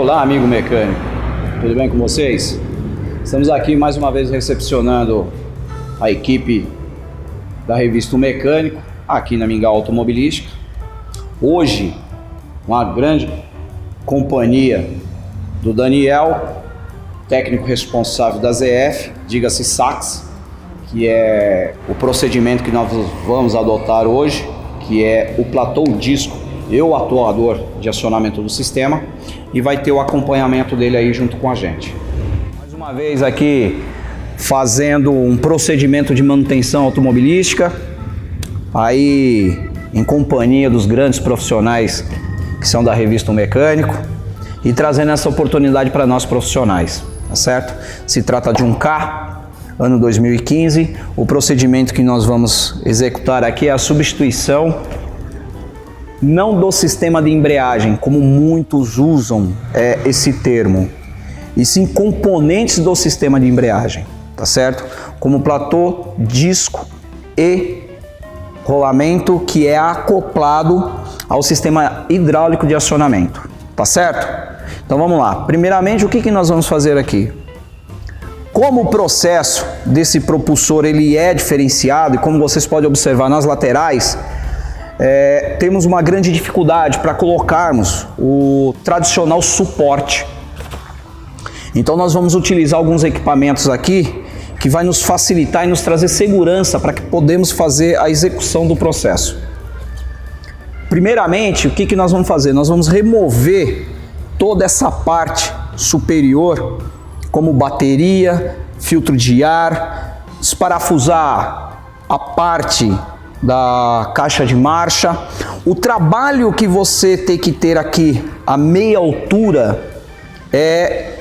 Olá, amigo mecânico, tudo bem com vocês? Estamos aqui mais uma vez recepcionando a equipe da revista O Mecânico, aqui na Mingau Automobilística. Hoje, uma grande companhia do Daniel, técnico responsável da ZF, diga-se Sachs, que é o procedimento que nós vamos adotar hoje, que é o platô disco e o atuador de acionamento do sistema, e vai ter o acompanhamento dele aí junto com a gente. Mais uma vez aqui fazendo um procedimento de manutenção automobilística, aí em companhia dos grandes profissionais que são da revista O Mecânico, e trazendo essa oportunidade para nós profissionais, tá certo? Se trata de um K, ano 2015, o procedimento que nós vamos executar aqui é a substituição não do sistema de embreagem, como muitos usam esse termo, e sim componentes do sistema de embreagem, tá certo? Como platô, disco e rolamento, que é acoplado ao sistema hidráulico de acionamento, tá certo? Então vamos lá. Primeiramente, o que nós vamos fazer aqui? Como o processo desse propulsor ele é diferenciado, e como vocês podem observar nas laterais, temos uma grande dificuldade para colocarmos o tradicional suporte. Então nós vamos utilizar alguns equipamentos aqui que vai nos facilitar e nos trazer segurança para que podemos fazer a execução do processo. Primeiramente, o que nós vamos fazer? Nós vamos remover toda essa parte superior, como bateria, filtro de ar, desparafusar a parte da caixa de marcha. O trabalho que você tem que ter aqui a meia altura é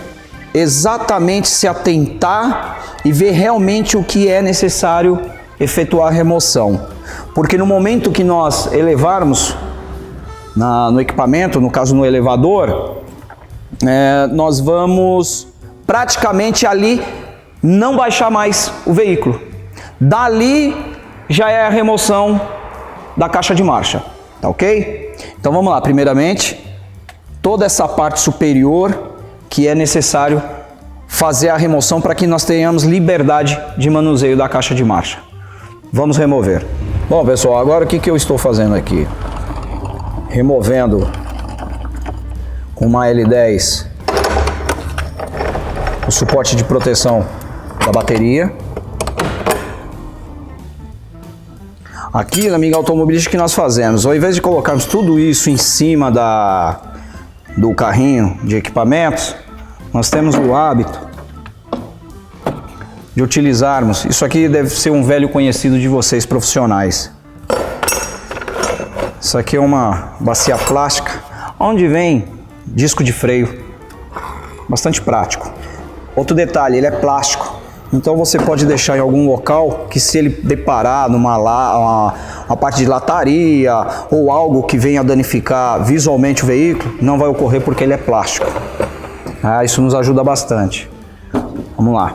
exatamente se atentar e ver realmente o que é necessário efetuar a remoção, porque no momento que nós elevarmos no equipamento, no caso no elevador, nós vamos praticamente ali não baixar mais o veículo. Dali já é a remoção da caixa de marcha, tá ok? Então vamos lá, primeiramente, toda essa parte superior que é necessário fazer a remoção para que nós tenhamos liberdade de manuseio da caixa de marcha. Vamos remover. Bom, pessoal, agora o que eu estou fazendo aqui? Removendo com uma L10 o suporte de proteção da bateria. Aqui na Mingau Automobilística, que nós fazemos? Ao invés de colocarmos tudo isso em cima do carrinho de equipamentos, nós temos o hábito de utilizarmos, isso aqui deve ser um velho conhecido de vocês profissionais. Isso aqui é uma bacia plástica, onde vem disco de freio, bastante prático. Outro detalhe, ele é plástico, então você pode deixar em algum local que, se ele deparar uma parte de lataria ou algo que venha a danificar visualmente o veículo, não vai ocorrer porque ele é plástico. Isso nos ajuda bastante. Vamos lá.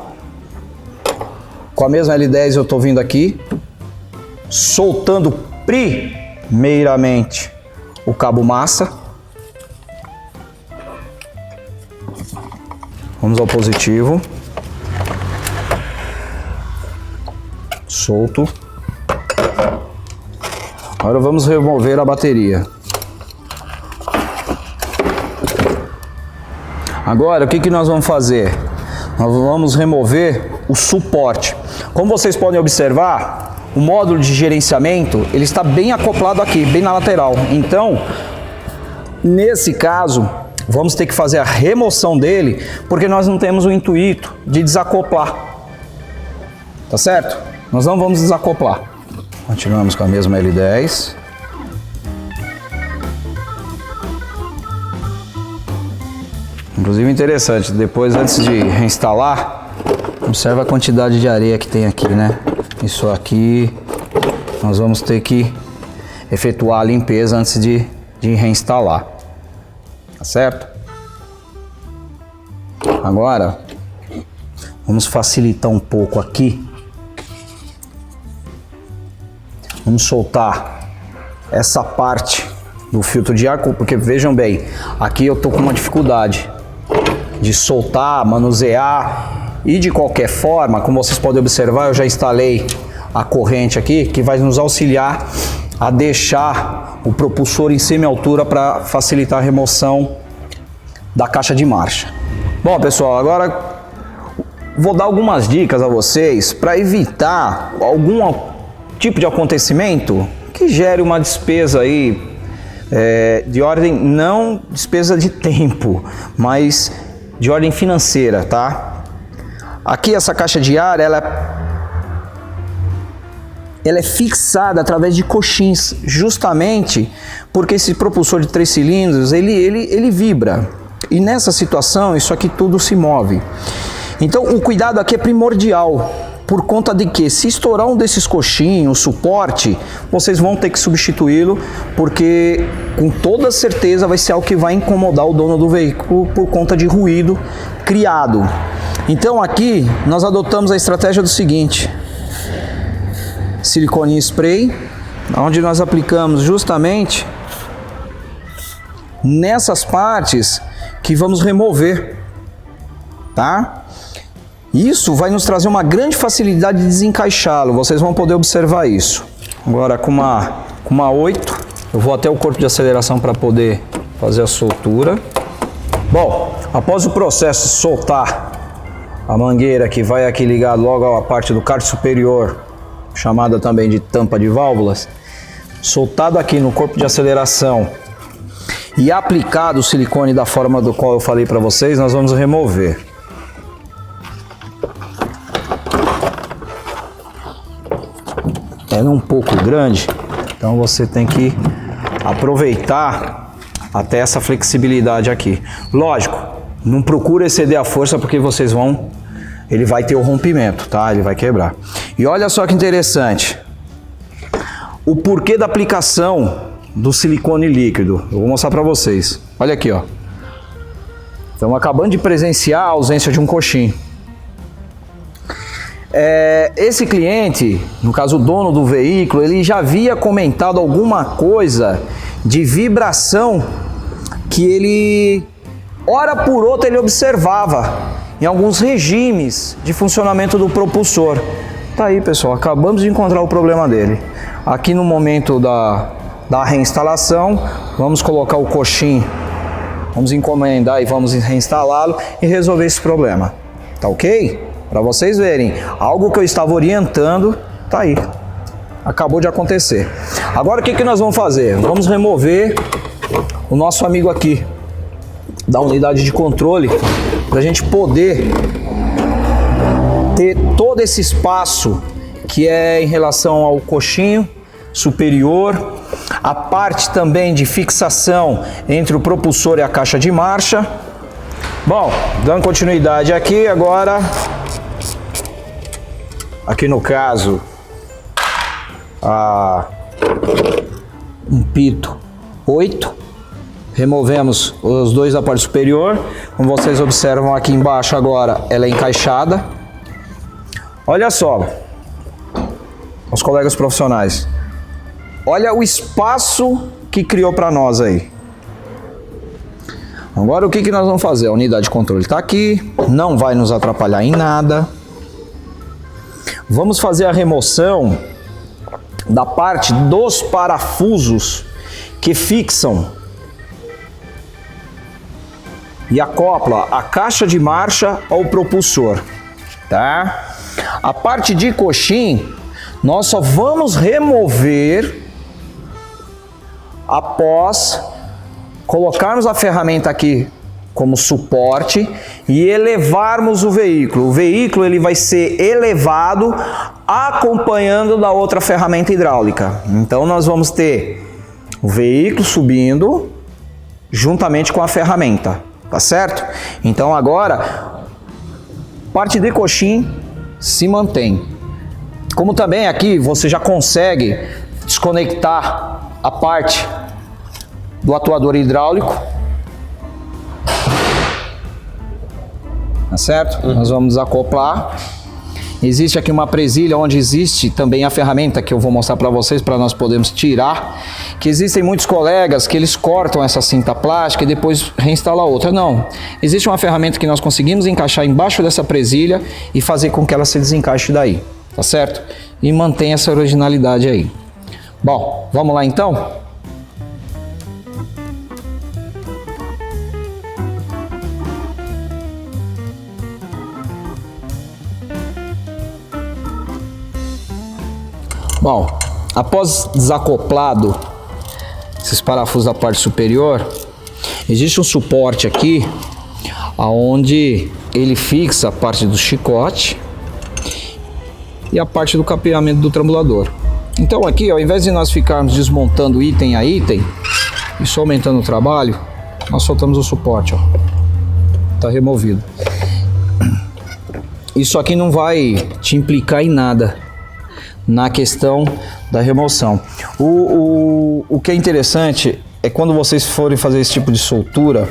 Com a mesma L10 eu estou vindo aqui, soltando primeiramente o cabo massa. Vamos ao positivo. Solto. Agora vamos remover a bateria. Agora o que nós vamos fazer? Nós vamos remover o suporte. Como vocês podem observar, o módulo de gerenciamento ele está bem acoplado aqui, bem na lateral. Então, nesse caso, vamos ter que fazer a remoção dele, porque nós não temos o intuito de desacoplar. Tá certo? Nós não vamos desacoplar. Continuamos com a mesma L10. Inclusive interessante, depois antes de reinstalar, observa a quantidade de areia que tem aqui, né? Isso aqui nós vamos ter que efetuar a limpeza antes de reinstalar, tá certo? Agora vamos facilitar um pouco aqui. Vamos soltar essa parte do filtro de ar, porque vejam bem, aqui eu tô com uma dificuldade de soltar, manusear e de qualquer forma, como vocês podem observar, eu já instalei a corrente aqui que vai nos auxiliar a deixar o propulsor em semi-altura para facilitar a remoção da caixa de marcha. Bom, pessoal, agora vou dar algumas dicas a vocês para evitar algum tipo de acontecimento que gere uma despesa aí de ordem, não despesa de tempo, mas de ordem financeira, tá? Aqui essa caixa de ar, ela é fixada através de coxins, justamente porque esse propulsor de 3 cilindros, ele vibra. E nessa situação, isso aqui tudo se move. Então, o cuidado aqui é primordial, por conta de que se estourar um desses coxinhos, suporte, vocês vão ter que substituí-lo, porque com toda certeza vai ser algo que vai incomodar o dono do veículo por conta de ruído criado. Então aqui nós adotamos a estratégia do seguinte: silicone spray, onde nós aplicamos justamente nessas partes que vamos remover, tá? Isso vai nos trazer uma grande facilidade de desencaixá-lo, vocês vão poder observar isso. Agora com uma 8, eu vou até o corpo de aceleração para poder fazer a soltura. Bom, após o processo de soltar a mangueira que vai aqui ligado logo à parte do cárter superior, chamada também de tampa de válvulas, soltado aqui no corpo de aceleração e aplicado o silicone da forma do qual eu falei para vocês, nós vamos remover. É um pouco grande, então você tem que aproveitar até essa flexibilidade aqui. Lógico, não procura exceder a força porque ele vai ter o rompimento, tá? Ele vai quebrar. E olha só que interessante, o porquê da aplicação do silicone líquido. Eu vou mostrar para vocês. Olha aqui, ó. Estamos acabando de presenciar a ausência de um coxim. Esse cliente, no caso o dono do veículo, ele já havia comentado alguma coisa de vibração que ele, hora por outra, ele observava em alguns regimes de funcionamento do propulsor. Tá aí, pessoal, acabamos de encontrar o problema dele. Aqui no momento da reinstalação, vamos colocar o coxim, vamos encomendar e vamos reinstalá-lo e resolver esse problema. Tá ok? Para vocês verem, algo que eu estava orientando, tá aí. Acabou de acontecer. Agora o que nós vamos fazer? Vamos remover o nosso amigo aqui da unidade de controle, para a gente poder ter todo esse espaço que é em relação ao coxinho superior, a parte também de fixação entre o propulsor e a caixa de marcha. Bom, dando continuidade aqui, agora, aqui no caso, um pito 8, removemos os dois da parte superior, como vocês observam aqui embaixo agora, ela é encaixada. Olha só, os colegas profissionais, olha o espaço que criou para nós aí. Agora o que nós vamos fazer? A unidade de controle está aqui, não vai nos atrapalhar em nada. Vamos fazer a remoção da parte dos parafusos que fixam e acopla a caixa de marcha ao propulsor, tá? A parte de coxim nós só vamos remover após colocarmos a ferramenta aqui como suporte e elevarmos o veículo. O veículo ele vai ser elevado acompanhando da outra ferramenta hidráulica. Então nós vamos ter o veículo subindo juntamente com a ferramenta, tá certo? Então agora, parte de coxim se mantém. Como também aqui você já consegue desconectar a parte do atuador hidráulico, tá certo? Nós vamos desacoplar Existe aqui uma presilha onde existe também a ferramenta que eu vou mostrar para vocês para nós podermos tirar, que existem muitos colegas que eles cortam essa cinta plástica e depois reinstalam outra. Não, existe uma ferramenta que nós conseguimos encaixar embaixo dessa presilha e fazer com que ela se desencaixe daí, tá certo? E mantém essa originalidade aí. Bom, vamos lá então? Bom, após desacoplado esses parafusos da parte superior, existe um suporte aqui aonde ele fixa a parte do chicote e a parte do capeamento do trambulador. Então aqui, ao invés de nós ficarmos desmontando item a item e só aumentando o trabalho, nós soltamos o suporte, ó. Tá removido. Isso aqui não vai te implicar em nada na questão da remoção. O que é interessante é quando vocês forem fazer esse tipo de soltura,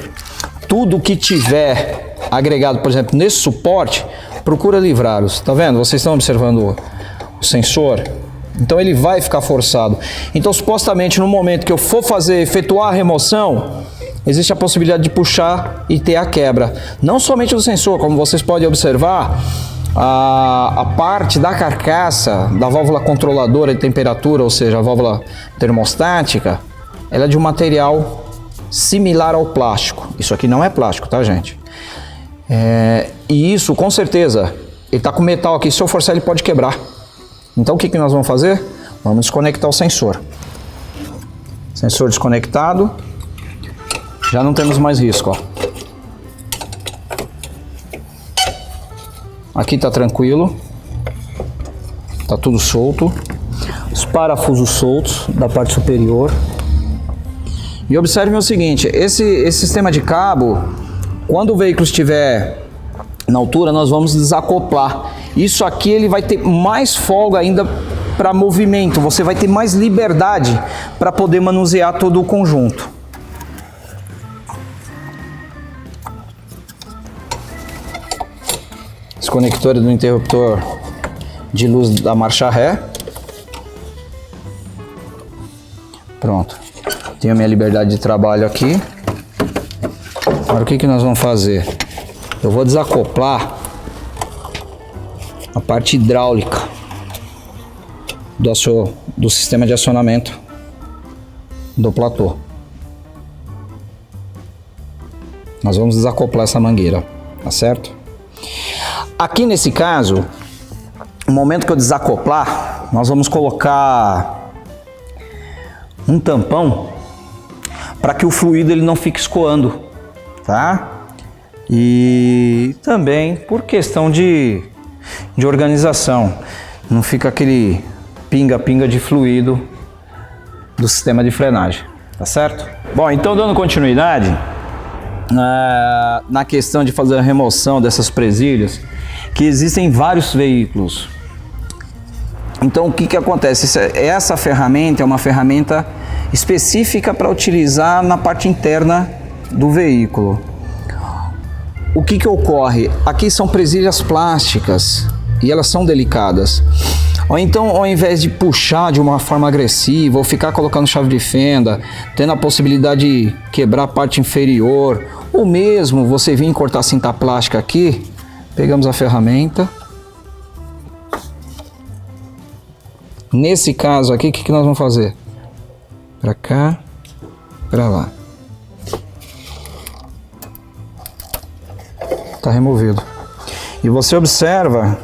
tudo que tiver agregado, por exemplo, nesse suporte, procura livrá-los. Tá vendo? Vocês estão observando o sensor? Então ele vai ficar forçado. Então supostamente no momento que eu for efetuar a remoção, existe a possibilidade de puxar e ter a quebra. Não somente do sensor, como vocês podem observar, a parte da carcaça da válvula controladora de temperatura, ou seja, a válvula termostática, ela é de um material similar ao plástico. Isso aqui não é plástico, tá, gente? E isso, com certeza, ele está com metal aqui, se eu forçar ele pode quebrar. Então o que nós vamos fazer? Vamos desconectar o sensor. Sensor desconectado, já não temos mais risco, ó. Aqui tá tranquilo, tá tudo solto, os parafusos soltos da parte superior. E observe o seguinte, esse sistema de cabo, quando o veículo estiver na altura, nós vamos desacoplar. Isso aqui ele vai ter mais folga ainda para movimento, você vai ter mais liberdade para poder manusear todo o conjunto. Conector do interruptor de luz da marcha ré. Pronto. Tenho a minha liberdade de trabalho aqui. Agora o que nós vamos fazer? Eu vou desacoplar a parte hidráulica do sistema de acionamento do platô. Nós vamos desacoplar essa mangueira, tá certo? Aqui nesse caso, no momento que eu desacoplar, nós vamos colocar um tampão para que o fluido ele não fique escoando, tá? E também por questão de organização, não fica aquele pinga-pinga de fluido do sistema de frenagem, tá certo? Bom, então dando continuidade na questão de fazer a remoção dessas presilhas, que existem vários veículos. Então o que acontece? Essa ferramenta é uma ferramenta específica para utilizar na parte interna do veículo. O que ocorre? Aqui são presilhas plásticas e elas são delicadas. Ou então, ao invés de puxar de uma forma agressiva ou ficar colocando chave de fenda, tendo a possibilidade de quebrar a parte inferior, ou mesmo você vir cortar a cinta plástica aqui, pegamos a ferramenta. Nesse caso aqui, o que nós vamos fazer? Para cá, para lá. Está removido. E você observa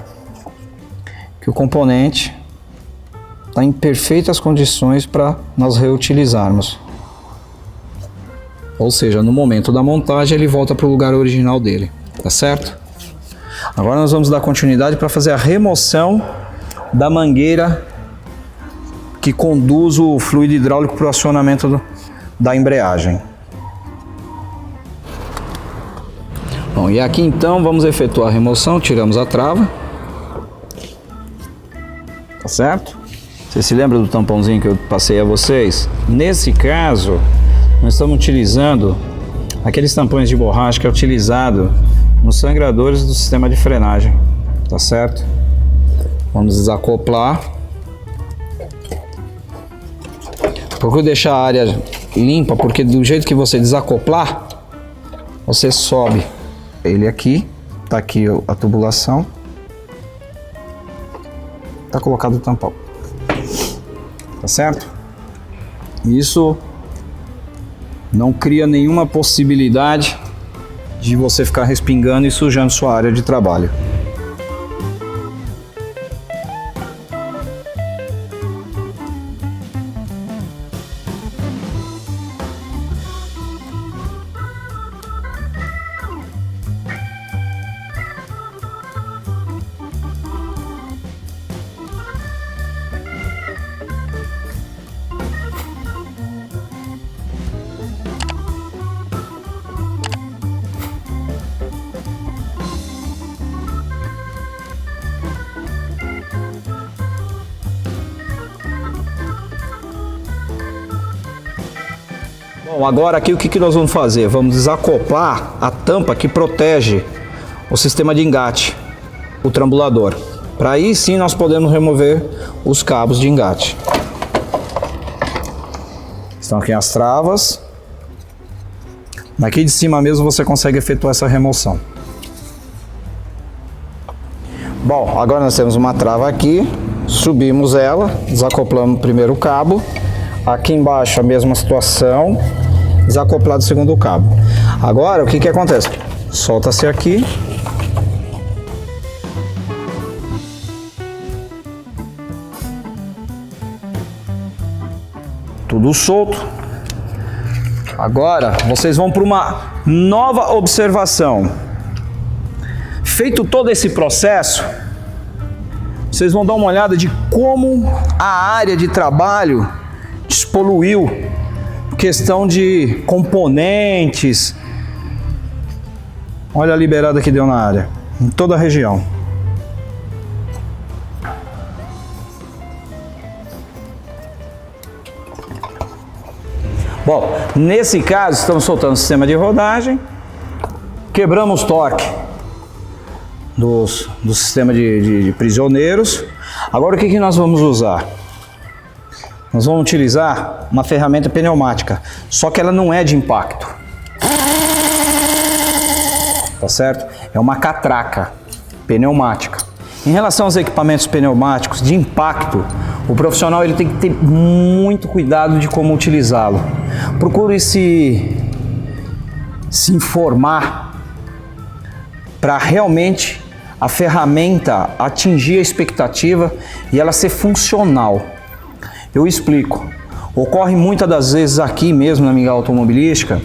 que o componente está em perfeitas condições para nós reutilizarmos. Ou seja, no momento da montagem ele volta para o lugar original dele, tá certo? Agora nós vamos dar continuidade para fazer a remoção da mangueira que conduz o fluido hidráulico para o acionamento da embreagem. Bom, e aqui então vamos efetuar a remoção, tiramos a trava, tá certo? Você se lembra do tampãozinho que eu passei a vocês? Nesse caso, nós estamos utilizando aqueles tampões de borracha que é utilizado nos sangradores do sistema de frenagem, tá certo? Vamos desacoplar. Procure deixar a área limpa, porque do jeito que você desacoplar, você sobe ele aqui. Tá aqui a tubulação. Tá colocado o tampão. Tá certo? Isso não cria nenhuma possibilidade de você ficar respingando e sujando sua área de trabalho. Bom, agora aqui o que nós vamos fazer? Vamos desacoplar a tampa que protege o sistema de engate, o trambulador. Para aí sim nós podemos remover os cabos de engate. Estão aqui as travas. Daqui de cima mesmo você consegue efetuar essa remoção. Bom, agora nós temos uma trava aqui, subimos ela, desacoplamos primeiro o cabo. Aqui embaixo a mesma situação, desacoplado o segundo cabo. Agora o que acontece? Solta-se aqui. Tudo solto. Agora vocês vão para uma nova observação. Feito todo esse processo, vocês vão dar uma olhada de como a área de trabalho despoluiu, questão de componentes. Olha a liberada que deu na área, em toda a região. Bom, nesse caso estamos soltando o sistema de rodagem, quebramos o torque do sistema de prisioneiros. Agora o que nós vamos usar? Nós vamos utilizar uma ferramenta pneumática, só que ela não é de impacto. Tá certo? É uma catraca pneumática. Em relação aos equipamentos pneumáticos de impacto, o profissional ele tem que ter muito cuidado de como utilizá-lo. Procure se informar para realmente a ferramenta atingir a expectativa e ela ser funcional. Eu explico. Ocorre muitas das vezes aqui mesmo na Mingau Automobilística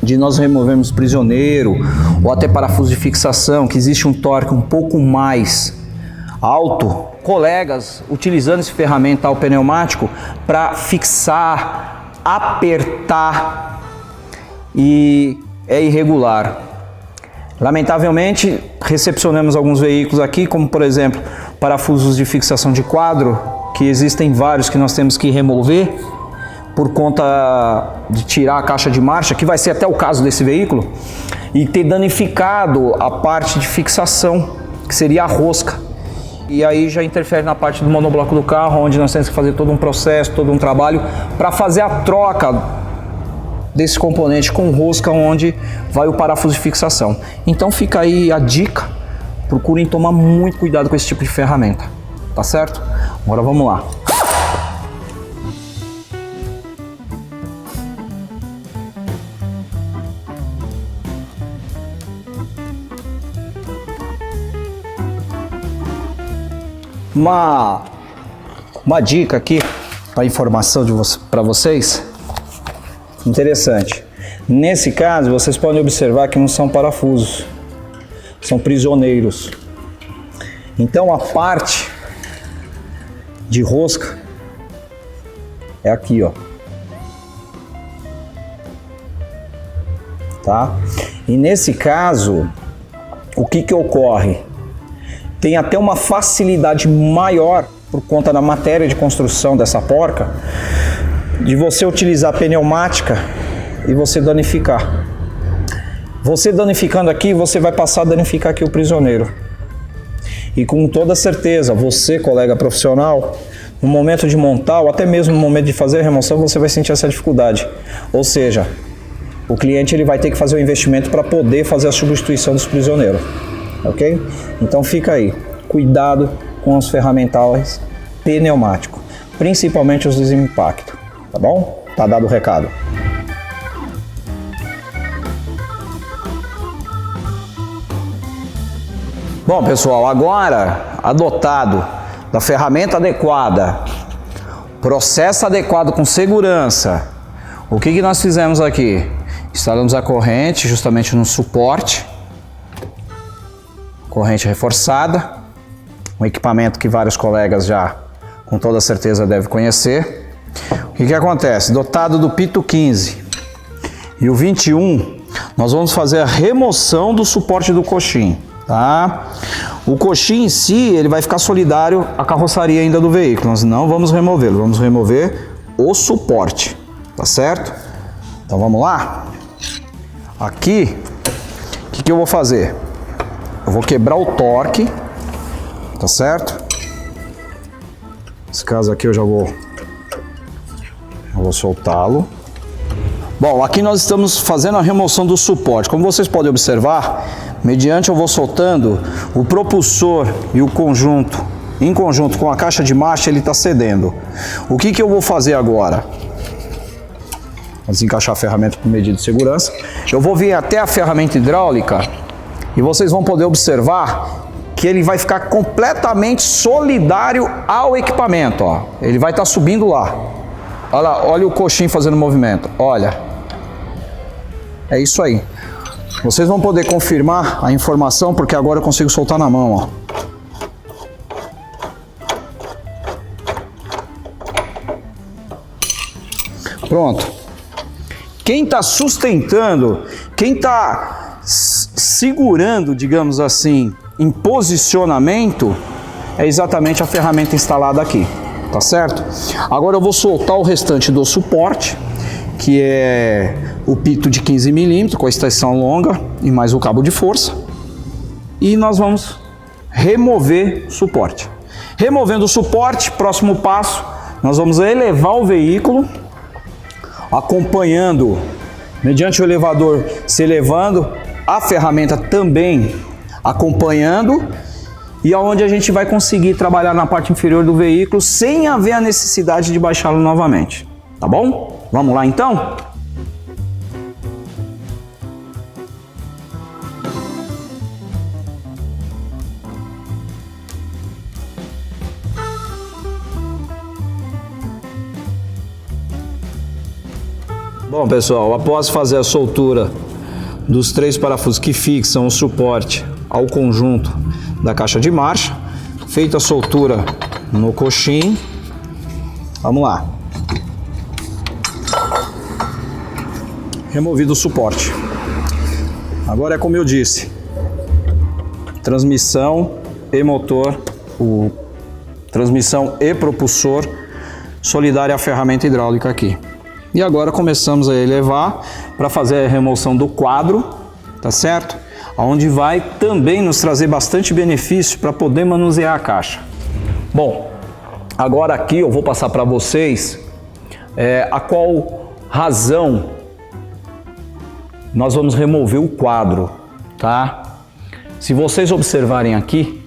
de nós removermos prisioneiro ou até parafuso de fixação, que existe um torque um pouco mais alto. Colegas utilizando esse ferramental pneumático para fixar, apertar e é irregular. Lamentavelmente, recepcionamos alguns veículos aqui, como por exemplo, parafusos de fixação de quadro, que existem vários que nós temos que remover por conta de tirar a caixa de marcha, que vai ser até o caso desse veículo, e ter danificado a parte de fixação, que seria a rosca. E aí já interfere na parte do monobloco do carro, onde nós temos que fazer todo um processo, todo um trabalho para fazer a troca desse componente com rosca, onde vai o parafuso de fixação. Então fica aí a dica, procurem tomar muito cuidado com esse tipo de ferramenta, tá certo? Agora vamos lá. Uma dica aqui para informação para vocês, interessante. Nesse caso, vocês podem observar que não são parafusos, são prisioneiros. Então a parte de rosca é aqui, ó. Tá? E nesse caso, o que ocorre? Tem até uma facilidade maior, por conta da matéria de construção dessa porca, de você utilizar pneumática e você danificar. Você danificando aqui, você vai passar a danificar aqui o prisioneiro. E com toda certeza, você, colega profissional, no momento de montar ou até mesmo no momento de fazer a remoção, você vai sentir essa dificuldade. Ou seja, o cliente ele vai ter que fazer o investimento para poder fazer a substituição dos prisioneiros, ok? Então fica aí, cuidado com os ferramentais pneumáticos, principalmente os de impacto, tá bom? Tá dado o recado. Bom, pessoal, agora adotado da ferramenta adequada, processo adequado com segurança, o que nós fizemos aqui? Instalamos a corrente justamente no suporte, corrente reforçada, um equipamento que vários colegas já com toda certeza devem conhecer. O que acontece? Dotado do pito 15 e o 21, nós vamos fazer a remoção do suporte do coxim. Tá? O coxim em si, ele vai ficar solidário à carroçaria ainda do veículo. Nós não vamos removê-lo, vamos remover o suporte, tá certo? Então vamos lá? Aqui, o que eu vou fazer? Eu vou quebrar o torque, tá certo? Nesse caso aqui eu já vou soltá-lo. Bom, aqui nós estamos fazendo a remoção do suporte. Como vocês podem observar, mediante eu vou soltando, o propulsor e o conjunto, em conjunto com a caixa de marcha, ele está cedendo. O que eu vou fazer agora? Vamos encaixar a ferramenta por medida de segurança. Eu vou vir até a ferramenta hidráulica e vocês vão poder observar que ele vai ficar completamente solidário ao equipamento. Ó. Ele vai estar subindo lá. Olha lá, olha o coxim fazendo movimento. Olha. É isso aí. Vocês vão poder confirmar a informação porque agora eu consigo soltar na mão. Ó. Pronto. Quem está sustentando, quem está segurando, digamos assim, em posicionamento, é exatamente a ferramenta instalada aqui, tá certo? Agora eu vou soltar o restante do suporte, que é o pito de 15 mm com a extensão longa e mais o cabo de força. E nós vamos remover o suporte. Removendo o suporte, próximo passo, nós vamos elevar o veículo, acompanhando, mediante o elevador se elevando, a ferramenta também acompanhando, e aonde a gente vai conseguir trabalhar na parte inferior do veículo sem haver a necessidade de baixá-lo novamente. Tá bom? Vamos lá então? Bom, pessoal, após fazer a soltura dos 3 parafusos que fixam o suporte ao conjunto da caixa de marcha, feita a soltura no coxim, vamos lá. Removido o suporte. Agora é como eu disse, transmissão e motor, transmissão e propulsor solidária à ferramenta hidráulica aqui. E agora começamos a elevar para fazer a remoção do quadro, tá certo? Onde vai também nos trazer bastante benefício para poder manusear a caixa. Bom, agora aqui eu vou passar para vocês a qual razão nós vamos remover o quadro, tá? Se vocês observarem aqui,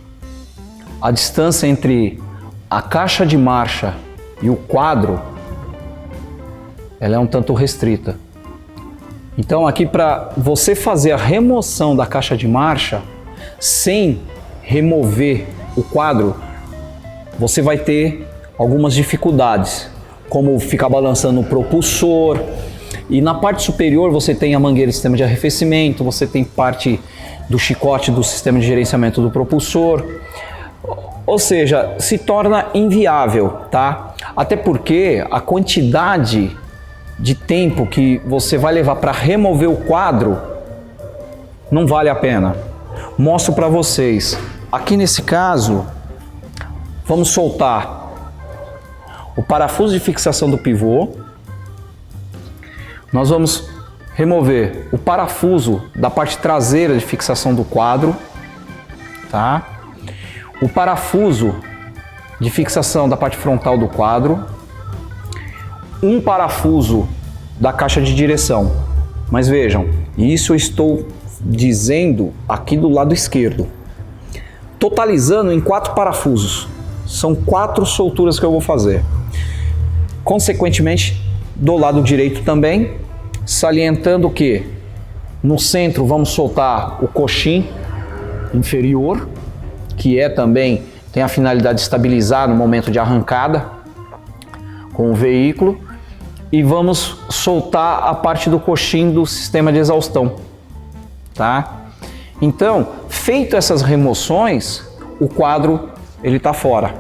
a distância entre a caixa de marcha e o quadro, ela é um tanto restrita. Então aqui, para você fazer a remoção da caixa de marcha sem remover o quadro, você vai ter algumas dificuldades, como ficar balançando o propulsor, e na parte superior você tem a mangueira de sistema de arrefecimento, você tem parte do chicote do sistema de gerenciamento do propulsor, ou seja, se torna inviável, tá? Até porque a quantidade de tempo que você vai levar para remover o quadro não vale a pena. Mostro para vocês. Aqui nesse caso, vamos soltar o parafuso de fixação do pivô. Nós vamos remover o parafuso da parte traseira de fixação do quadro, tá? o parafuso de fixação da parte frontal do quadro, um parafuso da caixa de direção. Mas vejam, isso eu estou dizendo aqui do lado esquerdo, totalizando em 4 parafusos. São 4 solturas que eu vou fazer. Consequentemente, do lado direito também, salientando que no centro vamos soltar o coxim inferior, que também tem a finalidade de estabilizar no momento de arrancada com o veículo, e vamos soltar a parte do coxim do sistema de exaustão, tá? Então, feito essas remoções, o quadro ele tá fora.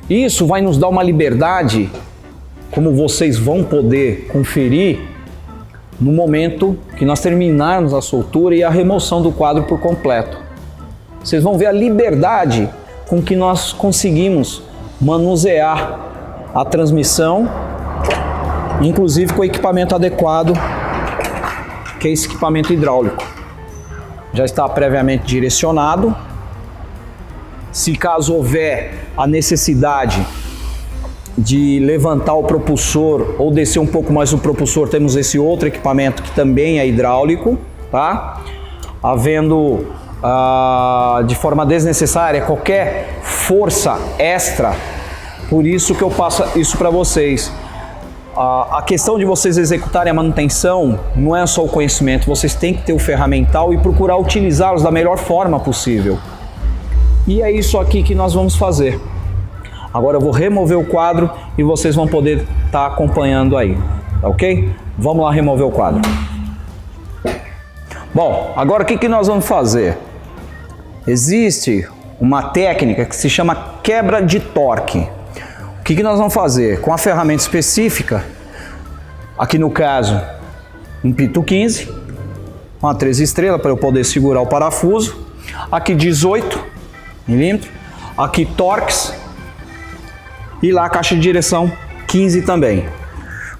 Isso vai nos dar uma liberdade, como vocês vão poder conferir no momento que nós terminarmos a soltura e a remoção do quadro por completo. Vocês vão ver a liberdade com que nós conseguimos manusear a transmissão, inclusive com o equipamento adequado, que é esse equipamento hidráulico. Já está previamente direcionado. Se caso houver a necessidade de levantar o propulsor ou descer um pouco mais o propulsor, temos esse outro equipamento que também é hidráulico, tá? Havendo de forma desnecessária qualquer força extra, por isso que eu passo isso para vocês. A questão de vocês executarem a manutenção não é só o conhecimento, vocês têm que ter o ferramental e procurar utilizá-los da melhor forma possível. E é isso aqui que nós vamos fazer. Agora eu vou remover o quadro e vocês vão poder estar acompanhando aí, tá ok? Vamos lá remover o quadro. Bom, agora o que nós vamos fazer? Existe uma técnica que se chama quebra de torque. O que nós vamos fazer? Com a ferramenta específica, aqui no caso, um Pitu 15, uma 13 estrelas para eu poder segurar o parafuso, aqui 18 milímetros, aqui Torx, e lá a caixa de direção 15 também.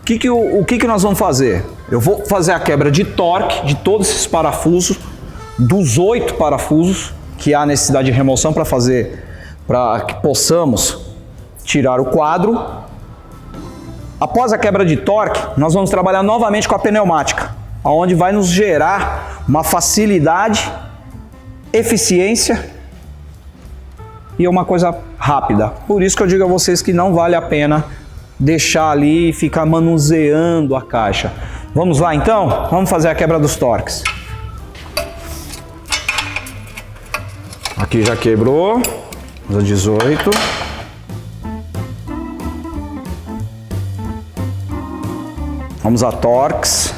O que nós vamos fazer? Eu vou fazer a quebra de torque de todos esses parafusos, dos 8 parafusos que há necessidade de remoção para que possamos tirar o quadro. Após a quebra de torque, nós vamos trabalhar novamente com a pneumática, onde vai nos gerar uma facilidade, eficiência e uma coisa rápida. Por isso que eu digo a vocês que não vale a pena deixar ali e ficar manuseando a caixa. Vamos lá então? Vamos fazer a quebra dos torques. Aqui já quebrou, usa 18. Vamos a Torx.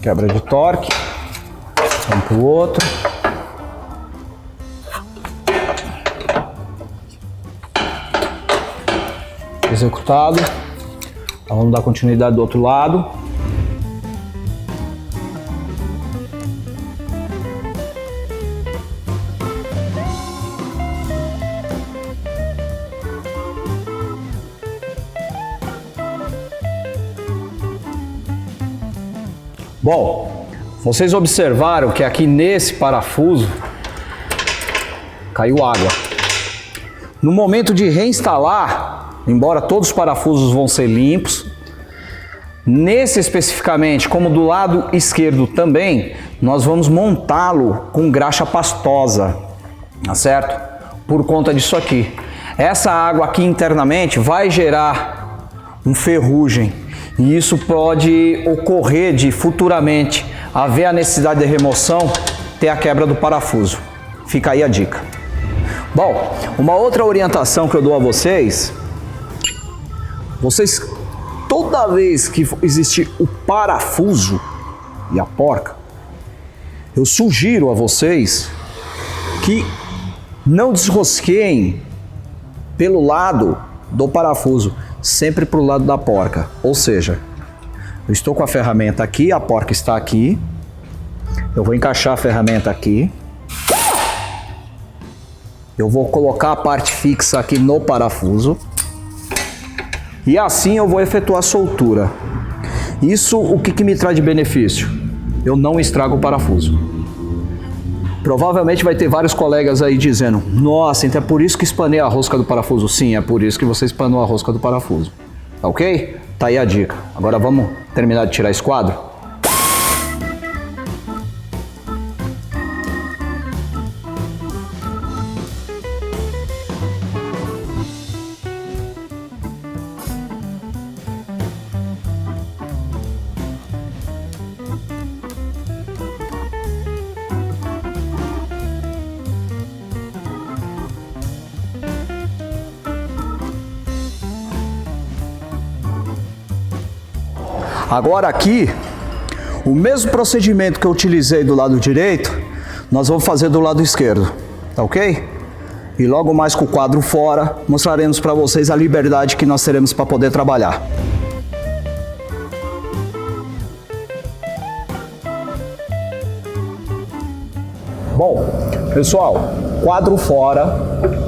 Quebra de torque, um para o outro. Executado. Vamos dar continuidade do outro lado. Bom, vocês observaram que aqui nesse parafuso caiu água. No momento de reinstalar, embora todos os parafusos vão ser limpos, nesse especificamente, como do lado esquerdo também, nós vamos montá-lo com graxa pastosa, tá certo? Por conta disso aqui. Essa água aqui internamente vai gerar um ferrugem. E isso pode ocorrer de futuramente haver a necessidade de remoção, ter a quebra do parafuso. Fica aí a dica. Bom, uma outra orientação que eu dou a vocês, toda vez que existir o parafuso e a porca, eu sugiro a vocês que não desrosqueiem pelo lado do parafuso. sempre para o lado da porca. Ou seja, eu estou com a ferramenta aqui, a porca está aqui. Eu vou encaixar a ferramenta aqui. Eu vou colocar a parte fixa aqui no parafuso. E assim eu vou efetuar a soltura. Isso, o que me traz de benefício? Eu não estrago o parafuso. Provavelmente vai ter vários colegas aí dizendo: nossa, então é por isso que espanei a rosca do parafuso. Sim, é por isso que você espanou a rosca do parafuso. Tá ok? Tá aí a dica. Agora vamos terminar de tirar esse quadro? Agora aqui, o mesmo procedimento que eu utilizei do lado direito, nós vamos fazer do lado esquerdo, tá ok? E logo mais com o quadro fora, mostraremos para vocês a liberdade que nós teremos para poder trabalhar. Bom, pessoal, quadro fora,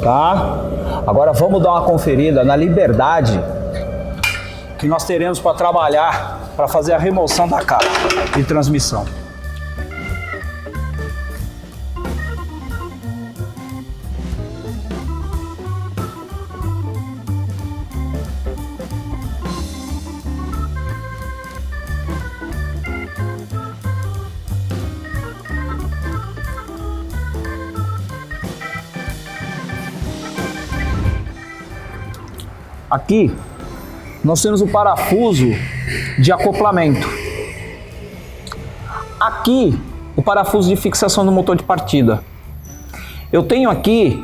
tá? Agora vamos dar uma conferida na liberdade que nós teremos para trabalhar, para fazer a remoção da caixa de transmissão. Aqui nós temos o parafuso de acoplamento. Aqui, o parafuso de fixação do motor de partida. Eu tenho aqui,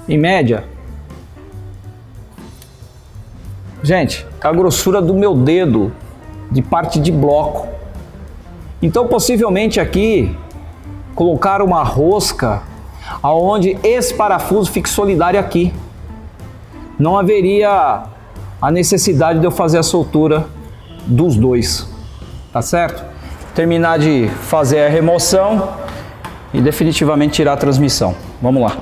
em média, gente, a grossura do meu dedo de parte de bloco. Então, possivelmente aqui, colocar uma rosca aonde esse parafuso fique solidário aqui. Não haveria a necessidade de eu fazer a soltura dos dois, tá certo? Terminar de fazer a remoção e definitivamente tirar a transmissão. Vamos lá.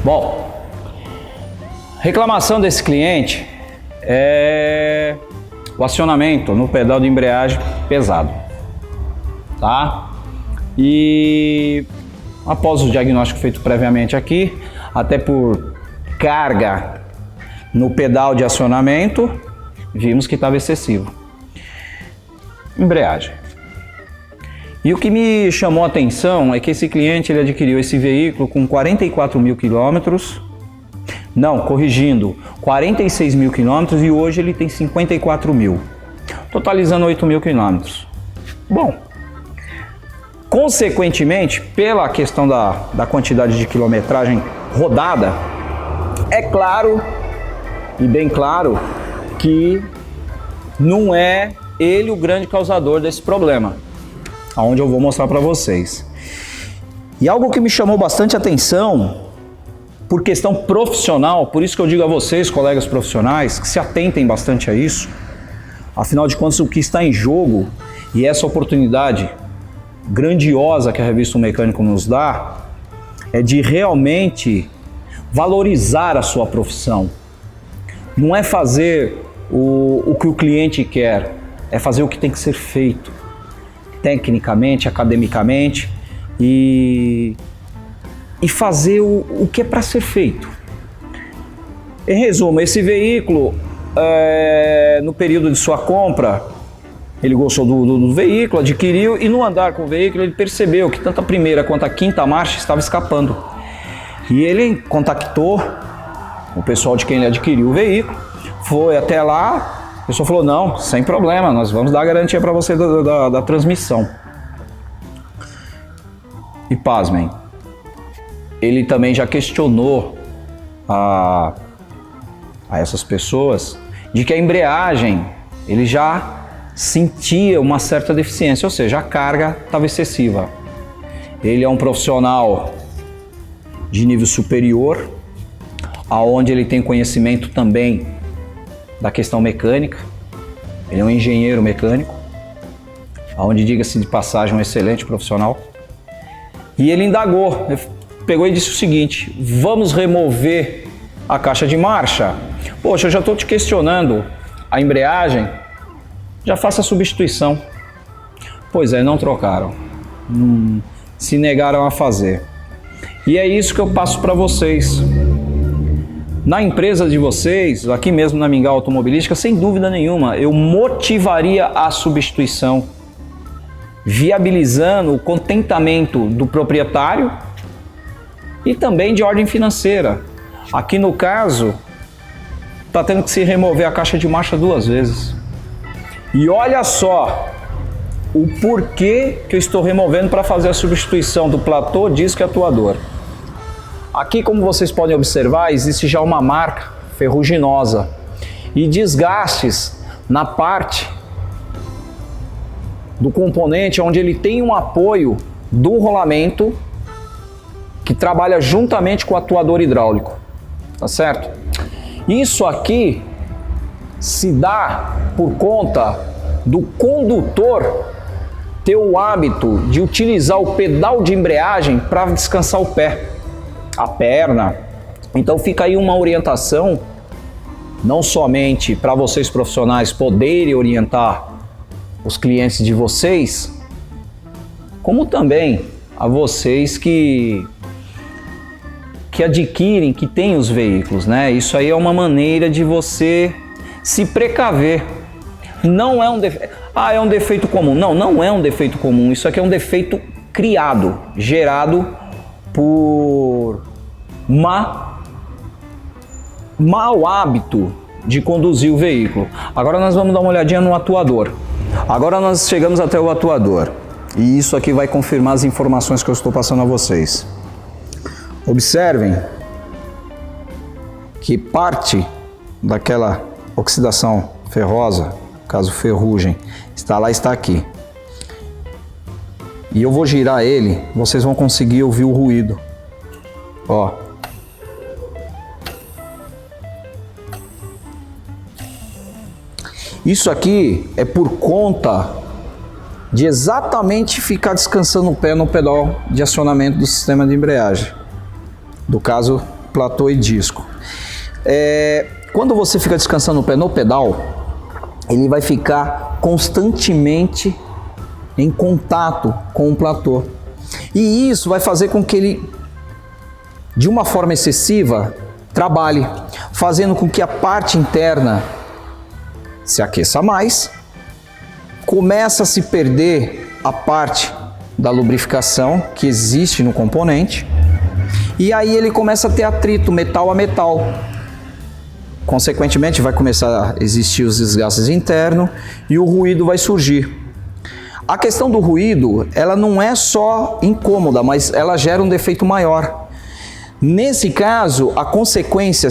Bom, reclamação desse cliente é o acionamento no pedal de embreagem pesado, tá? E após o diagnóstico feito previamente aqui, até por carga no pedal de acionamento, vimos que estava excessivo. Embreagem. E o que me chamou a atenção é que esse cliente ele adquiriu esse veículo com 44 mil quilômetros, não, corrigindo, 46 mil quilômetros, e hoje ele tem 54 mil, totalizando 8 mil quilômetros. Bom, consequentemente, pela questão da quantidade de quilometragem rodada, é claro, e bem claro, que não é ele o grande causador desse problema, aonde eu vou mostrar para vocês. E algo que me chamou bastante atenção, por questão profissional, por isso que eu digo a vocês, colegas profissionais, que se atentem bastante a isso. Afinal de contas, o que está em jogo, e essa oportunidade grandiosa que a Revista Mecânico nos dá, é de realmente valorizar a sua profissão. Não é fazer o que o cliente quer, é fazer o que tem que ser feito, tecnicamente, academicamente, e fazer o que é para ser feito. Em resumo, esse veículo, no período de sua compra, Ele gostou do veículo, adquiriu, e no andar com o veículo ele percebeu que tanto a primeira quanto a quinta marcha estava escapando. E ele contactou o pessoal de quem ele adquiriu o veículo, foi até lá, a pessoa falou, não, sem problema, nós vamos dar a garantia para você da transmissão. E pasmem, ele também já questionou a essas pessoas de que a embreagem, ele já sentia uma certa deficiência, ou seja, a carga estava excessiva. Ele é um profissional de nível superior, aonde ele tem conhecimento também da questão mecânica. Ele é um engenheiro mecânico, aonde, diga-se de passagem, um excelente profissional. E ele indagou, ele pegou e disse o seguinte: vamos remover a caixa de marcha? Poxa, eu já estou te questionando a embreagem, já faça a substituição. Pois é, não trocaram, se negaram a fazer. E é isso que eu passo para vocês. Na empresa de vocês, aqui mesmo na Mingau Automobilística, sem dúvida nenhuma, eu motivaria a substituição, viabilizando o contentamento do proprietário e também de ordem financeira. Aqui no caso, está tendo que se remover a caixa de marcha 2 vezes. E olha só o porquê que eu estou removendo para fazer a substituição do platô, disco e atuador. Aqui, como vocês podem observar, existe já uma marca ferruginosa e desgastes na parte do componente onde ele tem um apoio do rolamento que trabalha juntamente com o atuador hidráulico, tá certo? Isso aqui se dá por conta do condutor ter o hábito de utilizar o pedal de embreagem para descansar o pé, a perna. Então fica aí uma orientação, não somente para vocês profissionais poderem orientar os clientes de vocês, como também a vocês que adquirem, que têm os veículos, né? Isso aí é uma maneira de você se precaver. Não é um defeito. Ah, é um defeito comum. Não, não é um defeito comum. Isso aqui é um defeito criado, gerado por mau hábito de conduzir o veículo. Agora nós vamos dar uma olhadinha no atuador. Agora nós chegamos até o atuador. E isso aqui vai confirmar as informações que eu estou passando a vocês. Observem que parte daquela oxidação ferrosa, caso ferrugem, está lá, está aqui. E eu vou girar ele, vocês vão conseguir ouvir o ruído. Ó. Isso aqui é por conta de exatamente ficar descansando o pé no pedal de acionamento do sistema de embreagem. Do caso, platô e disco. Quando você fica descansando o pé no pedal, ele vai ficar constantemente em contato com o platô. E isso vai fazer com que ele, de uma forma excessiva, trabalhe, fazendo com que a parte interna se aqueça mais, começa a se perder a parte da lubrificação que existe no componente, e aí ele começa a ter atrito metal a metal. Consequentemente, vai começar a existir os desgastes internos e o ruído vai surgir. A questão do ruído, ela não é só incômoda, mas ela gera um defeito maior. Nesse caso, a consequência,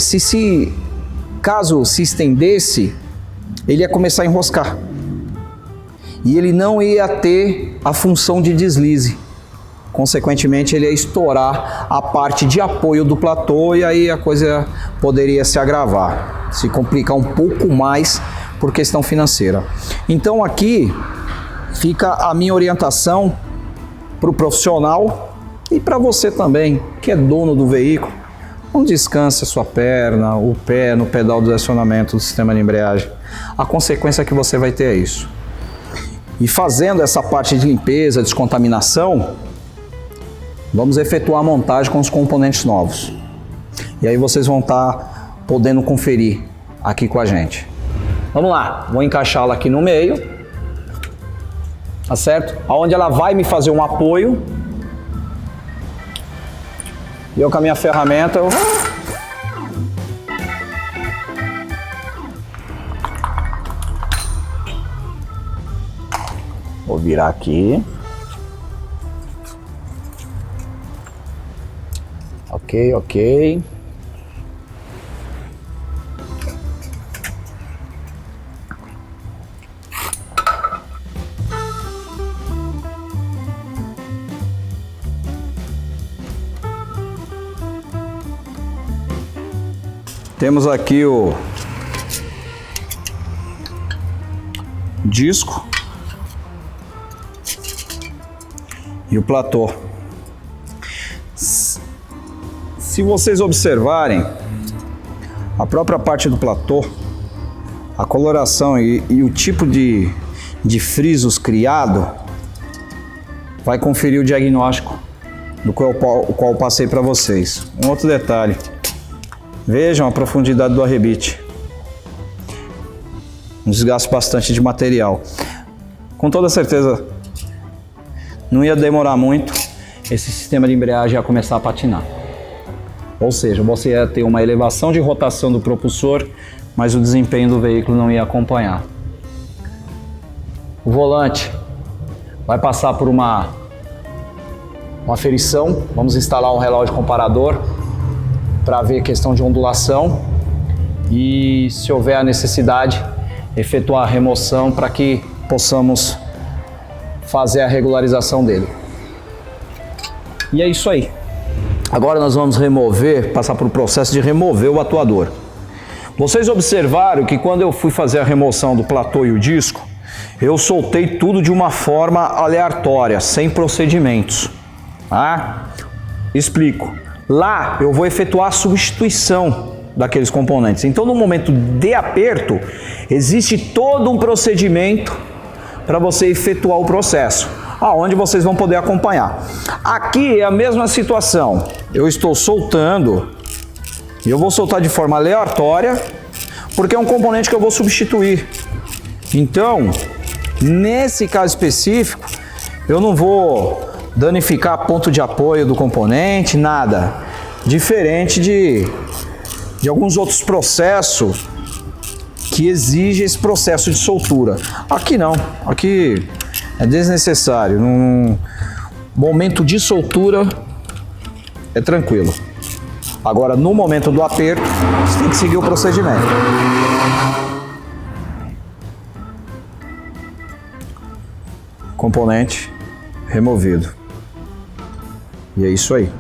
caso se estendesse, ele ia começar a enroscar. E ele não ia ter a função de deslize. Consequentemente, ele ia estourar a parte de apoio do platô e aí a coisa poderia se agravar, se complicar um pouco mais por questão financeira. Então aqui fica a minha orientação para o profissional e para você também, que é dono do veículo. Não descanse a sua perna, o pé no pedal do acionamento do sistema de embreagem. A consequência que você vai ter é isso. E fazendo essa parte de limpeza, descontaminação, vamos efetuar a montagem com os componentes novos. E aí vocês vão estar podendo conferir aqui com a gente. Vamos lá, vou encaixá-la aqui no meio. tá certo? Aonde ela vai me fazer um apoio. E eu com a minha ferramenta, vou virar aqui. Ok, ok. Temos aqui o disco e o platô. Se vocês observarem, a própria parte do platô, a coloração e o tipo de frisos criado vai conferir o diagnóstico do qual eu passei para vocês. Um outro detalhe, vejam a profundidade do arrebite, um desgaste bastante de material. Com toda certeza não ia demorar muito, esse sistema de embreagem ia começar a patinar. Ou seja, você ia ter uma elevação de rotação do propulsor, mas o desempenho do veículo não ia acompanhar. O volante vai passar por uma aferição. Vamos instalar um relógio comparador para ver questão de ondulação e, se houver a necessidade, efetuar a remoção para que possamos fazer a regularização dele. E é isso aí. Agora nós vamos passar por um processo de remover o atuador. Vocês observaram que quando eu fui fazer a remoção do platô e o disco, eu soltei tudo de uma forma aleatória, sem procedimentos. Tá? Explico. Lá eu vou efetuar a substituição daqueles componentes. Então, no momento de aperto, existe todo um procedimento para você efetuar o processo, aonde vocês vão poder acompanhar. Aqui é a mesma situação. Eu estou soltando e eu vou soltar de forma aleatória, porque é um componente que eu vou substituir. Então, nesse caso específico, eu não vou danificar ponto de apoio do componente, nada. Diferente de alguns outros processos que exigem esse processo de soltura. Aqui não, aqui é desnecessário. No momento de soltura é tranquilo. Agora, no momento do aperto, você tem que seguir o procedimento. Componente removido. E é isso aí.